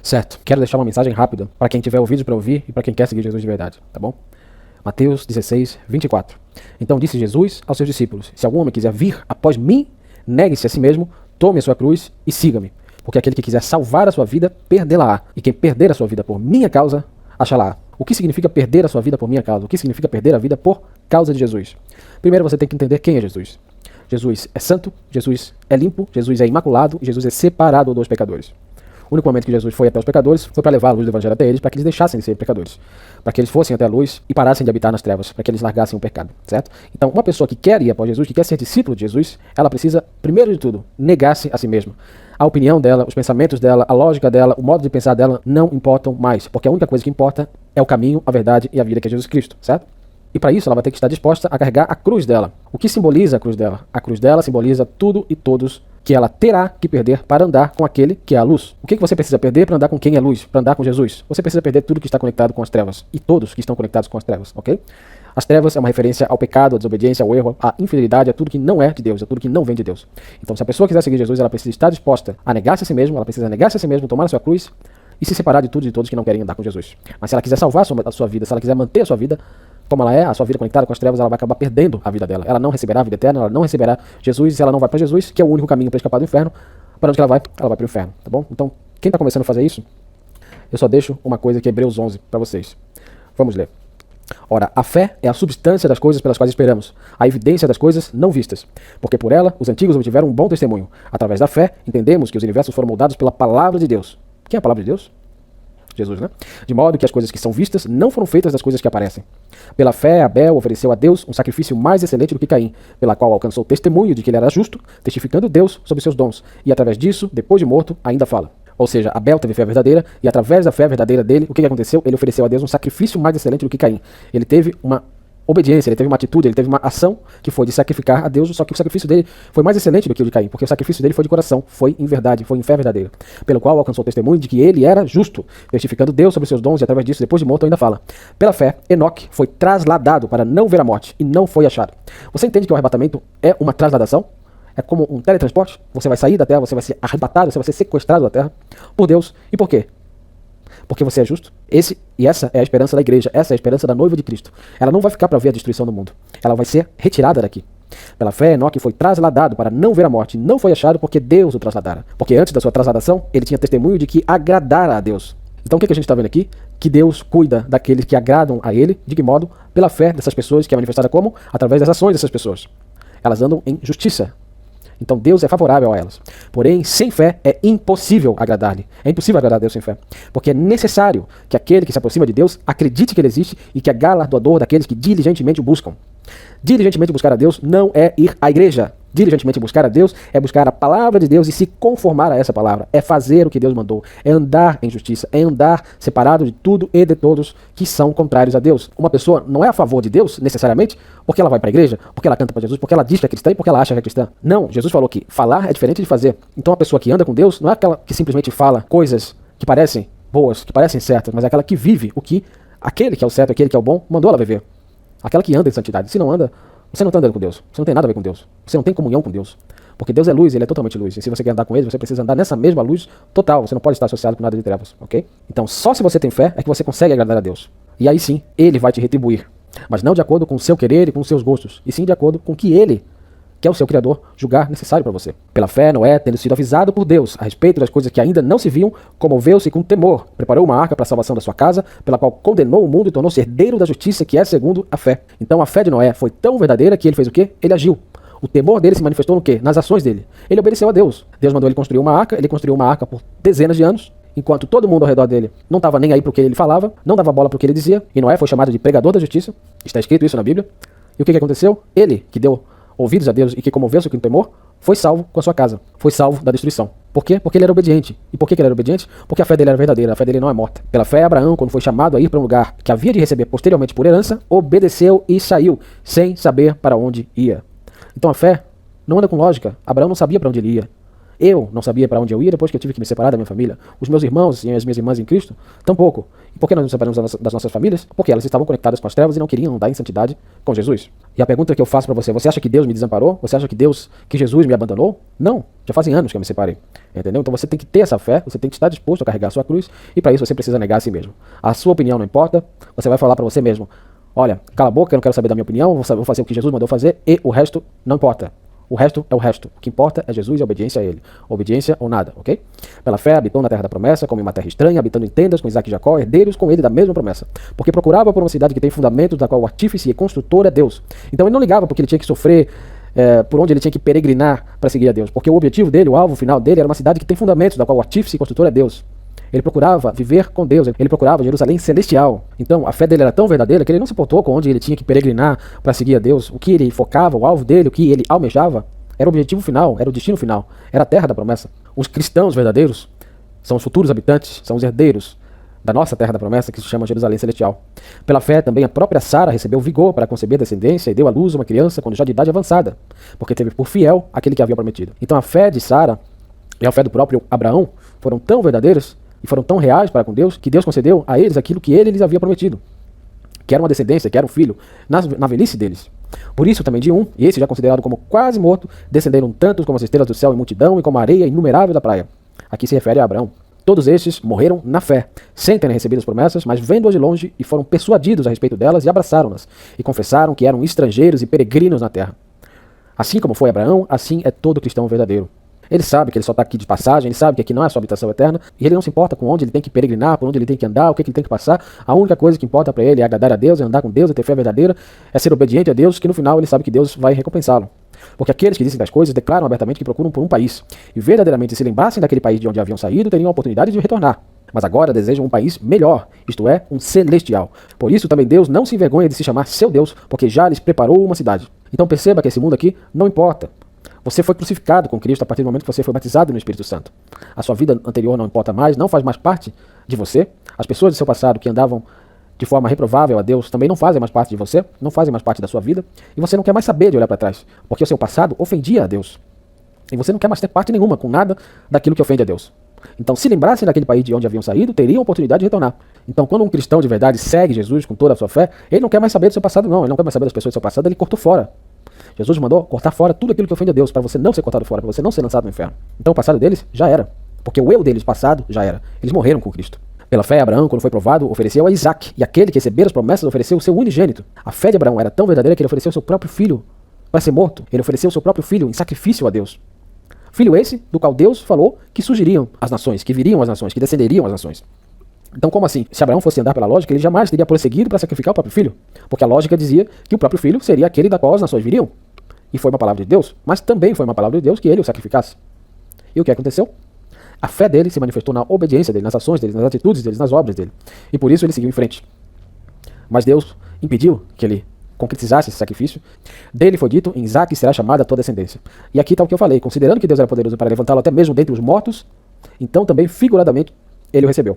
Certo, quero deixar uma mensagem rápida para quem tiver ouvidos para ouvir e para quem quer seguir Jesus de verdade, tá bom? Mateus 16, 24. Então disse Jesus aos seus discípulos: se algum homem quiser vir após mim, negue-se a si mesmo, tome a sua cruz e siga-me. Porque aquele que quiser salvar a sua vida, perdê-la-á. E quem perder a sua vida por minha causa, achá-la-á. O que significa perder a sua vida por minha causa? O que significa perder a vida por causa de Jesus? Primeiro você tem que entender quem é Jesus. Jesus é santo, Jesus é limpo, Jesus é imaculado e Jesus é separado dos pecadores. O único momento que Jesus foi até os pecadores foi para levar a luz do evangelho até eles, para que eles deixassem de ser pecadores, para que eles fossem até a luz e parassem de habitar nas trevas, para que eles largassem o pecado, certo? Então, uma pessoa que quer ir após Jesus, que quer ser discípulo de Jesus, ela precisa, primeiro de tudo, negar-se a si mesma. A opinião dela, os pensamentos dela, a lógica dela, o modo de pensar dela não importam mais, porque a única coisa que importa é o caminho, a verdade e a vida, que é Jesus Cristo, certo? E para isso ela vai ter que estar disposta a carregar a cruz dela. O que simboliza a cruz dela? A cruz dela simboliza tudo e todos que ela terá que perder para andar com aquele que é a luz. O que você precisa perder para andar com quem é luz, para andar com Jesus? Você precisa perder tudo que está conectado com as trevas e todos que estão conectados com as trevas, ok? As trevas é uma referência ao pecado, à desobediência, ao erro, à infidelidade, a tudo que não é de Deus, a tudo que não vem de Deus. Então, se a pessoa quiser seguir Jesus, ela precisa estar disposta a negar-se a si mesma, ela precisa negar-se a si mesma, tomar a sua cruz e se separar de tudo e de todos que não querem andar com Jesus. Mas se ela quiser salvar a sua vida, se ela quiser manter a sua vida como ela é, a sua vida conectada com as trevas, ela vai acabar perdendo a vida dela. Ela não receberá a vida eterna, ela não receberá Jesus, e se ela não vai para Jesus, que é o único caminho para escapar do inferno, para onde que ela vai? Ela vai para o inferno, tá bom? Então, quem está começando a fazer isso, eu só deixo uma coisa que é Hebreus 11 para vocês. Vamos ler. Ora, a fé é a substância das coisas pelas quais esperamos, a evidência das coisas não vistas. Porque por ela, os antigos obtiveram um bom testemunho. Através da fé, entendemos que os universos foram moldados pela palavra de Deus. Quem é a palavra de Deus? Jesus, né? De modo que as coisas que são vistas não foram feitas das coisas que aparecem. Pela fé, Abel ofereceu a Deus um sacrifício mais excelente do que Caim, pela qual alcançou testemunho de que ele era justo, testificando Deus sobre seus dons, e através disso, depois de morto, ainda fala. Ou seja, Abel teve fé verdadeira, e através da fé verdadeira dele, o que aconteceu? Ele ofereceu a Deus um sacrifício mais excelente do que Caim. Ele teve uma obediência, ele teve uma atitude, ele teve uma ação que foi de sacrificar a Deus, só que o sacrifício dele foi mais excelente do que o de Caim, porque o sacrifício dele foi de coração, foi em verdade, foi em fé verdadeira, pelo qual alcançou o testemunho de que ele era justo, testificando Deus sobre seus dons, e através disso, depois de morto, ainda fala. Pela fé, Enoque foi trasladado para não ver a morte, e não foi achado. Você entende que o arrebatamento é uma trasladação? É como um teletransporte? Você vai sair da terra, você vai ser arrebatado, você vai ser sequestrado da terra por Deus. E por quê? Porque você é justo. Essa é a esperança da igreja, essa é a esperança da noiva de Cristo. Ela não vai ficar para ver a destruição do mundo. Ela vai ser retirada daqui. Pela fé, Enoque foi trasladado para não ver a morte. Não foi achado porque Deus o trasladara. Porque antes da sua trasladação, ele tinha testemunho de que agradara a Deus. Então o que a gente está vendo aqui? Que Deus cuida daqueles que agradam a ele. De que modo? Pela fé dessas pessoas, que é manifestada como? Através das ações dessas pessoas. Elas andam em justiça. Então Deus é favorável a elas. Porém, sem fé é impossível agradar-lhe. É impossível agradar a Deus sem fé. Porque é necessário que aquele que se aproxima de Deus acredite que ele existe e que é galardoador daqueles que diligentemente o buscam. Diligentemente buscar a Deus não é ir à igreja. Diligentemente buscar a Deus é buscar a palavra de Deus e se conformar a essa palavra. É fazer o que Deus mandou. É andar em justiça. É andar separado de tudo e de todos que são contrários a Deus. Uma pessoa não é a favor de Deus, necessariamente, porque ela vai para a igreja, porque ela canta para Jesus, porque ela diz que é cristã e porque ela acha que é cristã. Não, Jesus falou que falar é diferente de fazer. Então a pessoa que anda com Deus não é aquela que simplesmente fala coisas que parecem boas, que parecem certas, mas é aquela que vive o que aquele que é o certo, aquele que é o bom, mandou ela viver. Aquela que anda em santidade. Se não anda, você não está andando com Deus. Você não tem nada a ver com Deus. Você não tem comunhão com Deus. Porque Deus é luz, ele é totalmente luz. E se você quer andar com ele, você precisa andar nessa mesma luz total. Você não pode estar associado com nada de trevas, ok? Então, só se você tem fé é que você consegue agradar a Deus. E aí sim, ele vai te retribuir. Mas não de acordo com o seu querer e com os seus gostos. E sim de acordo com o que ele, que é o seu Criador, julgar necessário para você. Pela fé, Noé, tendo sido avisado por Deus a respeito das coisas que ainda não se viam, comoveu-se com temor, preparou uma arca para a salvação da sua casa, pela qual condenou o mundo e tornou-se herdeiro da justiça, que é segundo a fé. Então a fé de Noé foi tão verdadeira que ele fez o quê? Ele agiu. O temor dele se manifestou no quê? Nas ações dele. Ele obedeceu a Deus. Deus mandou ele construir uma arca, ele construiu uma arca por dezenas de anos, enquanto todo mundo ao redor dele não estava nem aí para o que ele falava, não dava bola para o que ele dizia, e Noé foi chamado de pregador da justiça. Está escrito isso na Bíblia. E o que aconteceu? Ele, que deu ouvidos a Deus e que comoveu-se com temor, foi salvo com a sua casa. Foi salvo da destruição. Por quê? Porque ele era obediente. E por que ele era obediente? Porque a fé dele era verdadeira, a fé dele não é morta. Pela fé, Abraão, quando foi chamado a ir para um lugar que havia de receber posteriormente por herança, obedeceu e saiu, sem saber para onde ia. Então a fé não anda com lógica. Abraão não sabia para onde ele ia. Eu não sabia para onde eu ia depois que eu tive que me separar da minha família. Os meus irmãos e as minhas irmãs em Cristo, tampouco. E por que nós nos separamos das nossas famílias? Porque elas estavam conectadas com as trevas e não queriam andar em santidade com Jesus. E a pergunta que eu faço para você acha que Deus me desamparou? Você acha que Jesus me abandonou? Não, já fazem anos que eu me separei. Entendeu? Então você tem que ter essa fé, você tem que estar disposto a carregar a sua cruz, e para isso você precisa negar a si mesmo. A sua opinião não importa, você vai falar para você mesmo: olha, cala a boca, eu não quero saber da minha opinião, vou fazer o que Jesus mandou fazer, e o resto não importa. O resto é o resto. O que importa é Jesus e a obediência a Ele. Obediência ou nada, ok? Pela fé, habitou na terra da promessa, como em uma terra estranha, habitando em tendas com Isaac e Jacó, herdeiros com ele da mesma promessa. Porque procurava por uma cidade que tem fundamentos, da qual o artífice e construtor é Deus. Então ele não ligava porque ele tinha que sofrer, por onde ele tinha que peregrinar para seguir a Deus. Porque o objetivo dele, o alvo final dele, era uma cidade que tem fundamentos, da qual o artífice e construtor é Deus. Ele procurava viver com Deus, ele procurava Jerusalém celestial. Então a fé dele era tão verdadeira que ele não se importou com onde ele tinha que peregrinar para seguir a Deus. O que ele focava, o alvo dele, o que ele almejava, era o objetivo final, era o destino final, era a terra da promessa. Os cristãos verdadeiros são os futuros habitantes, são os herdeiros da nossa terra da promessa, que se chama Jerusalém celestial. Pela fé também a própria Sara recebeu vigor para conceber descendência e deu à luz uma criança quando já de idade avançada, porque teve por fiel aquele que havia prometido. Então a fé de Sara e a fé do próprio Abraão foram tão verdadeiras e foram tão reais para com Deus, que Deus concedeu a eles aquilo que ele lhes havia prometido, que era uma descendência, que era um filho, na velhice deles. Por isso também de um, e esse já considerado como quase morto, descenderam tantos como as estrelas do céu em multidão e como a areia inumerável da praia. Aqui se refere a Abraão. Todos estes morreram na fé, sem terem recebido as promessas, mas vendo-as de longe, e foram persuadidos a respeito delas e abraçaram-nas, e confessaram que eram estrangeiros e peregrinos na terra. Assim como foi Abraão, assim é todo cristão verdadeiro. Ele sabe que ele só está aqui de passagem, ele sabe que aqui não é a sua habitação eterna, e ele não se importa com onde ele tem que peregrinar, por onde ele tem que andar, o que ele tem que passar. A única coisa que importa para ele é agradar a Deus, é andar com Deus, é ter fé verdadeira, é ser obediente a Deus, que no final ele sabe que Deus vai recompensá-lo. Porque aqueles que dizem das coisas declaram abertamente que procuram por um país, e verdadeiramente se lembrassem daquele país de onde haviam saído, teriam a oportunidade de retornar. Mas agora desejam um país melhor, isto é, um celestial. Por isso também Deus não se envergonha de se chamar seu Deus, porque já lhes preparou uma cidade. Então perceba que esse mundo aqui não importa. Você foi crucificado com Cristo a partir do momento que você foi batizado no Espírito Santo. A sua vida anterior não importa mais, não faz mais parte de você. As pessoas do seu passado que andavam de forma reprovável a Deus também não fazem mais parte de você, não fazem mais parte da sua vida. E você não quer mais saber de olhar para trás, porque o seu passado ofendia a Deus. E você não quer mais ter parte nenhuma com nada daquilo que ofende a Deus. Então, se lembrassem daquele país de onde haviam saído, teriam a oportunidade de retornar. Então, quando um cristão de verdade segue Jesus com toda a sua fé, ele não quer mais saber do seu passado, não. Ele não quer mais saber das pessoas do seu passado, ele cortou fora. Jesus mandou cortar fora tudo aquilo que ofende a Deus, para você não ser cortado fora, para você não ser lançado no inferno. Então o passado deles já era, porque o eu deles passado já era. Eles morreram com Cristo. Pela fé, Abraão, quando foi provado, ofereceu a Isaac, e aquele que recebera as promessas ofereceu o seu unigênito. A fé de Abraão era tão verdadeira que ele ofereceu o seu próprio filho para ser morto. Ele ofereceu o seu próprio filho em sacrifício a Deus. Filho esse, do qual Deus falou que surgiriam as nações, que viriam as nações, que descenderiam as nações. Então, como assim? Se Abraão fosse andar pela lógica, ele jamais teria prosseguido para sacrificar o próprio filho, porque a lógica dizia que o próprio filho seria aquele da qual as nações viriam. E foi uma palavra de Deus, mas também foi uma palavra de Deus que ele o sacrificasse. E o que aconteceu? A fé dele se manifestou na obediência dele, nas ações dele, nas atitudes dele, nas obras dele. E por isso ele seguiu em frente. Mas Deus impediu que ele concretizasse esse sacrifício. Dele foi dito: em Isaac será chamada a tua descendência. E aqui está o que eu falei: considerando que Deus era poderoso para levantá-lo até mesmo dentre os mortos, então também figuradamente ele o recebeu.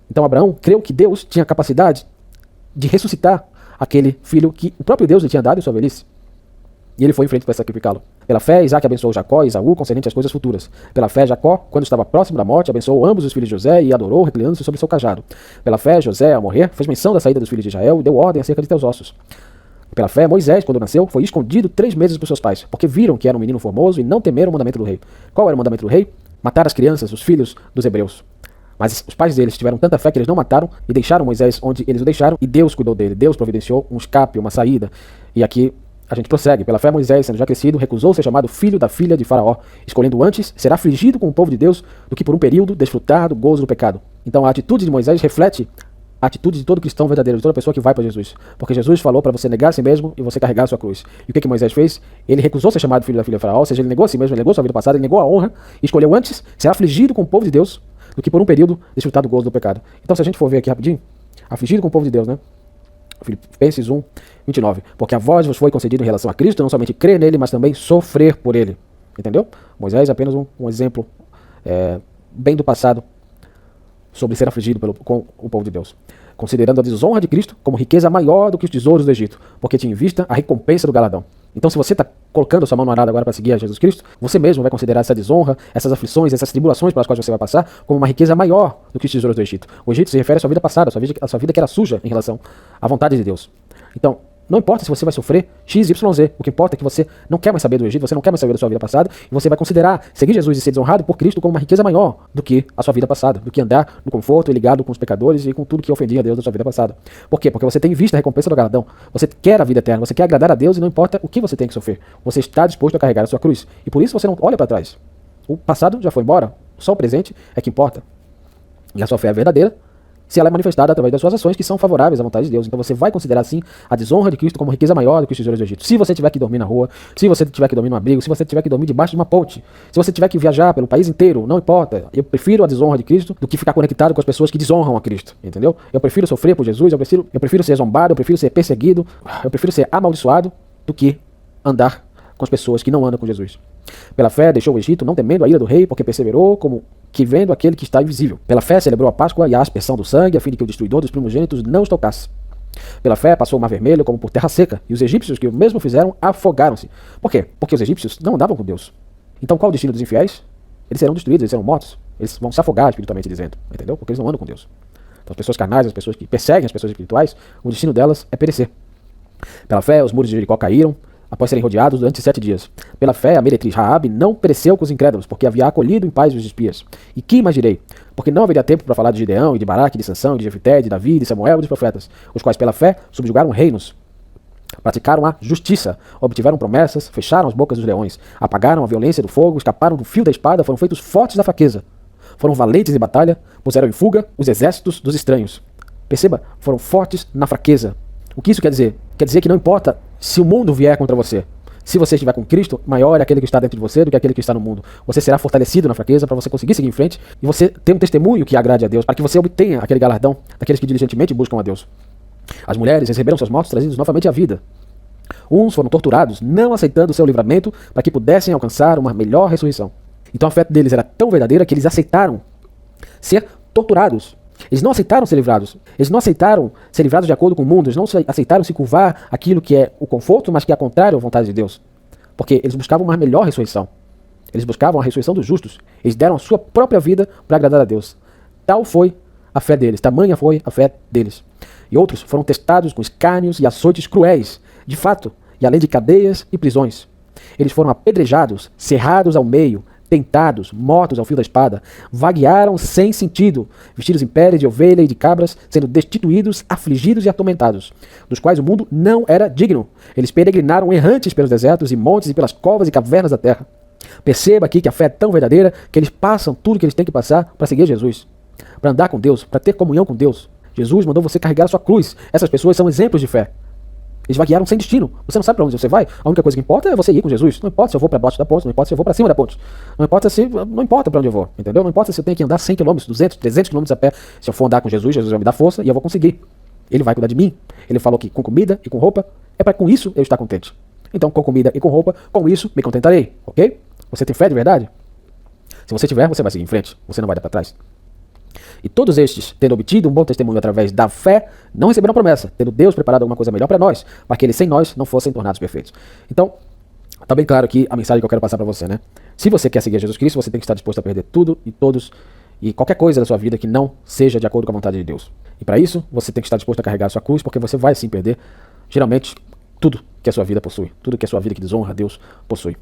Então Abraão creu que Deus tinha capacidade de ressuscitar aquele filho que o próprio Deus lhe tinha dado em sua velhice. E ele foi em frente para sacrificá-lo. Pela fé, Isaac abençoou Jacó e Esaú concernente às coisas futuras. Pela fé, Jacó, quando estava próximo da morte, abençoou ambos os filhos de José e adorou, reclinando-se sobre seu cajado. Pela fé, José, ao morrer, fez menção da saída dos filhos de Israel e deu ordem acerca de teus ossos. Pela fé, Moisés, quando nasceu, foi escondido 3 meses por seus pais, porque viram que era um menino formoso e não temeram o mandamento do rei. Qual era o mandamento do rei? Matar as crianças, os filhos dos hebreus. Mas os pais deles tiveram tanta fé que eles não mataram e deixaram Moisés onde eles o deixaram, e Deus cuidou dele. Deus providenciou um escape, uma saída. E aqui a gente prossegue. Pela fé, Moisés, sendo já crescido, recusou ser chamado filho da filha de Faraó, escolhendo antes ser afligido com o povo de Deus do que por um período desfrutar do gozo do pecado. Então a atitude de Moisés reflete a atitude de todo cristão verdadeiro, de toda pessoa que vai para Jesus. Porque Jesus falou para você negar a si mesmo e você carregar a sua cruz. E o que Moisés fez? Ele recusou ser chamado filho da filha de Faraó, ou seja, ele negou a si mesmo, ele negou a sua vida passada, ele negou a honra, e escolheu antes ser afligido com o povo de Deus do que por um período desfrutar do gozo do pecado. Então, se a gente for ver aqui rapidinho, afligido com o povo de Deus, né? Filipenses 1, 29. Porque a vós vos foi concedido em relação a Cristo, não somente crer nele, mas também sofrer por ele. Entendeu? Moisés é apenas um exemplo bem do passado sobre ser afligido com o povo de Deus, considerando a desonra de Cristo como riqueza maior do que os tesouros do Egito, porque tinha em vista a recompensa do galardão. Então, se você está colocando a sua mão no arado agora para seguir a Jesus Cristo, você mesmo vai considerar essa desonra, essas aflições, essas tribulações pelas quais você vai passar, como uma riqueza maior do que os tesouros do Egito. O Egito se refere à sua vida passada, a sua vida que era suja em relação à vontade de Deus. Então, não importa se você vai sofrer X, Y, Z. O que importa é que você não quer mais saber do Egito, você não quer mais saber da sua vida passada, e você vai considerar seguir Jesus e ser desonrado por Cristo como uma riqueza maior do que a sua vida passada, do que andar no conforto e ligado com os pecadores e com tudo que ofendia a Deus na sua vida passada. Por quê? Porque você tem em vista a recompensa do galardão. Você quer a vida eterna, você quer agradar a Deus e não importa o que você tem que sofrer. Você está disposto a carregar a sua cruz. E por isso você não olha para trás. O passado já foi embora, só o presente é que importa. E a sua fé é verdadeira se ela é manifestada através das suas ações que são favoráveis à vontade de Deus. Então você vai considerar, assim, a desonra de Cristo como riqueza maior do que os tesouros do Egito. Se você tiver que dormir na rua, se você tiver que dormir no abrigo, se você tiver que dormir debaixo de uma ponte, se você tiver que viajar pelo país inteiro, não importa. Eu prefiro a desonra de Cristo do que ficar conectado com as pessoas que desonram a Cristo, entendeu? Eu prefiro sofrer por Jesus, eu prefiro ser zombado, eu prefiro ser perseguido, eu prefiro ser amaldiçoado do que andar com as pessoas que não andam com Jesus. Pela fé deixou o Egito, não temendo a ira do rei, porque perseverou como que vendo aquele que está invisível. Pela fé celebrou a Páscoa e a aspersão do sangue, a fim de que o destruidor dos primogênitos não os tocasse. Pela fé passou o Mar Vermelho como por terra seca, e os egípcios que o mesmo fizeram afogaram-se. Por quê? Porque os egípcios não andavam com Deus. Então qual o destino dos infiéis? Eles serão destruídos, eles serão mortos. Eles vão se afogar espiritualmente dizendo, entendeu? Porque eles não andam com Deus. Então as pessoas carnais, as pessoas que perseguem as pessoas espirituais, o destino delas é perecer. Pela fé os muros de Jericó caíram, após serem rodeados durante 7 dias. Pela fé, a meretriz Raabe não pereceu com os incrédulos, porque havia acolhido em paz os espias. E que mais direi? Porque não haveria tempo para falar de Gideão, e de Baraque, de Sansão, e de Jefité, de Davi, de Samuel e dos profetas, os quais pela fé subjugaram reinos, praticaram a justiça, obtiveram promessas, fecharam as bocas dos leões, apagaram a violência do fogo, escaparam do fio da espada, foram feitos fortes da fraqueza, foram valentes em batalha, puseram em fuga os exércitos dos estranhos. Perceba, foram fortes na fraqueza. O que isso quer dizer? Quer dizer que não importa se o mundo vier contra você. Se você estiver com Cristo, maior é aquele que está dentro de você do que aquele que está no mundo. Você será fortalecido na fraqueza para você conseguir seguir em frente e você ter um testemunho que agrade a Deus, para que você obtenha aquele galardão daqueles que diligentemente buscam a Deus. As mulheres receberam seus mortos trazidos novamente à vida. Uns foram torturados, não aceitando o seu livramento, para que pudessem alcançar uma melhor ressurreição. Então a fé deles era tão verdadeira que eles aceitaram ser torturados. Eles não aceitaram ser livrados. Eles não aceitaram ser livrados de acordo com o mundo. Eles não aceitaram se curvar aquilo que é o conforto, mas que é contrário à vontade de Deus. Porque eles buscavam uma melhor ressurreição. Eles buscavam a ressurreição dos justos. Eles deram a sua própria vida para agradar a Deus. Tal foi a fé deles. Tamanha foi a fé deles. E outros foram testados com escárnios e açoites cruéis, de fato, e além de cadeias e prisões. Eles foram apedrejados, cerrados ao meio, tentados, mortos ao fio da espada, vaguearam sem sentido, vestidos em pele de ovelha e de cabras, sendo destituídos, afligidos e atormentados, dos quais o mundo não era digno. Eles peregrinaram errantes pelos desertos e montes e pelas covas e cavernas da terra. Perceba aqui que a fé é tão verdadeira que eles passam tudo que eles têm que passar para seguir Jesus, para andar com Deus, para ter comunhão com Deus. Jesus mandou você carregar a sua cruz. Essas pessoas são exemplos de fé. Eles vaguearam sem destino. Você não sabe para onde você vai. A única coisa que importa é você ir com Jesus. Não importa se eu vou para baixo da ponte, não importa se eu vou para cima da ponte. Não importa para onde eu vou, entendeu? Não importa se eu tenho que andar 100 km, 200, 300 km a pé. Se eu for andar com Jesus, Jesus vai me dar força e eu vou conseguir. Ele vai cuidar de mim. Ele falou que com comida e com roupa é para com isso eu estar contente. Então, com comida e com roupa, com isso me contentarei, ok? Você tem fé de verdade? Se você tiver, você vai seguir em frente. Você não vai dar para trás. E todos estes, tendo obtido um bom testemunho através da fé, não receberam promessa, tendo Deus preparado alguma coisa melhor para nós, para que eles sem nós não fossem tornados perfeitos. Então, está bem claro aqui a mensagem que eu quero passar para você, né? Se você quer seguir Jesus Cristo, você tem que estar disposto a perder tudo e todos e qualquer coisa da sua vida que não seja de acordo com a vontade de Deus. E para isso, você tem que estar disposto a carregar a sua cruz, porque você vai sim perder, geralmente, tudo que a sua vida possui, tudo que a sua vida que desonra a Deus possui.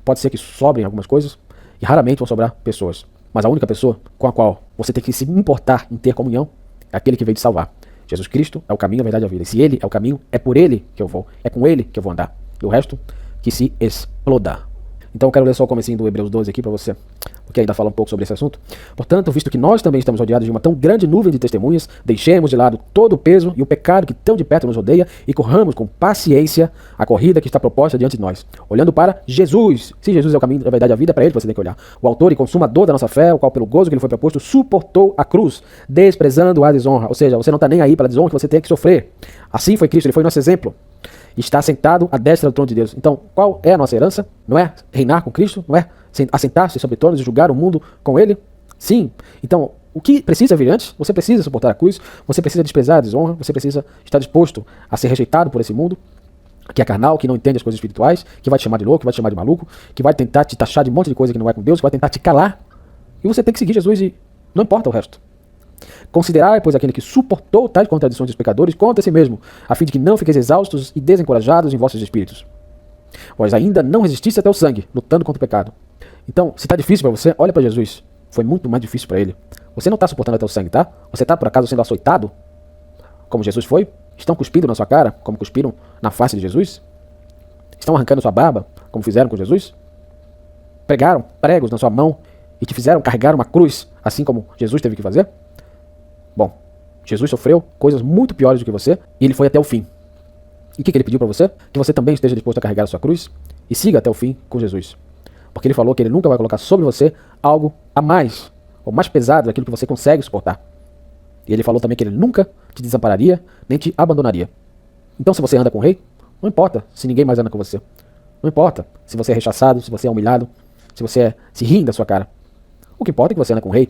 Pode ser que sobrem algumas coisas e raramente vão sobrar pessoas. Mas a única pessoa com a qual você tem que se importar em ter comunhão é aquele que veio te salvar. Jesus Cristo é o caminho, a verdade e a vida. E se Ele é o caminho, é por Ele que eu vou. É com Ele que eu vou andar. E o resto, que se exploda. Então eu quero ler só o comecinho do Hebreus 12 aqui para você, porque ainda fala um pouco sobre esse assunto. Portanto, visto que nós também estamos rodeados de uma tão grande nuvem de testemunhas, deixemos de lado todo o peso e o pecado que tão de perto nos rodeia e corramos com paciência a corrida que está proposta diante de nós, olhando para Jesus. Se Jesus é o caminho, a verdade e a vida, é para Ele que você tem que olhar. O autor e consumador da nossa fé, o qual pelo gozo que lhe foi proposto, suportou a cruz, desprezando a desonra. Ou seja, você não está nem aí para a desonra que você tem que sofrer. Assim foi Cristo, Ele foi nosso exemplo. Está sentado à destra do trono de Deus. Então, qual é a nossa herança? Não é reinar com Cristo? Não é assentar-se sobre tronos e julgar o mundo com Ele? Sim. Então, o que precisa vir antes, você precisa suportar a cruz, você precisa desprezar a desonra, você precisa estar disposto a ser rejeitado por esse mundo, que é carnal, que não entende as coisas espirituais, que vai te chamar de louco, que vai te chamar de maluco, que vai tentar te taxar de um monte de coisa que não vai com Deus, que vai tentar te calar. E você tem que seguir Jesus e não importa o resto. Considerai, pois, aquele que suportou tais contradições dos pecadores contra si mesmo, a fim de que não fiqueis exaustos e desencorajados em vossos espíritos. Vós ainda não resististe até o sangue, lutando contra o pecado. Então, se está difícil para você, olha para Jesus. Foi muito mais difícil para ele. Você não está suportando até o sangue, tá? Você está, por acaso, sendo açoitado, como Jesus foi? Estão cuspindo na sua cara, como cuspiram na face de Jesus? Estão arrancando sua barba, como fizeram com Jesus? Pregaram pregos na sua mão e te fizeram carregar uma cruz, assim como Jesus teve que fazer? Bom, Jesus sofreu coisas muito piores do que você e ele foi até o fim. E o que ele pediu para você? Que você também esteja disposto a carregar a sua cruz e siga até o fim com Jesus. Porque ele falou que ele nunca vai colocar sobre você algo a mais, ou mais pesado daquilo que você consegue suportar. E ele falou também que ele nunca te desampararia, nem te abandonaria. Então se você anda com o rei, não importa se ninguém mais anda com você. Não importa se você é rechaçado, se você é humilhado, se você se riem da sua cara. O que importa é que você anda com o rei.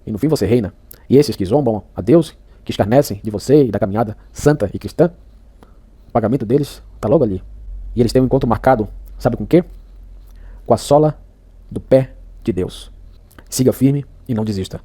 E no fim você reina. E esses que zombam a Deus, que escarnecem de você e da caminhada santa e cristã, o pagamento deles está logo ali. E eles têm um encontro marcado, sabe com o quê? Com a sola do pé de Deus. Siga firme e não desista.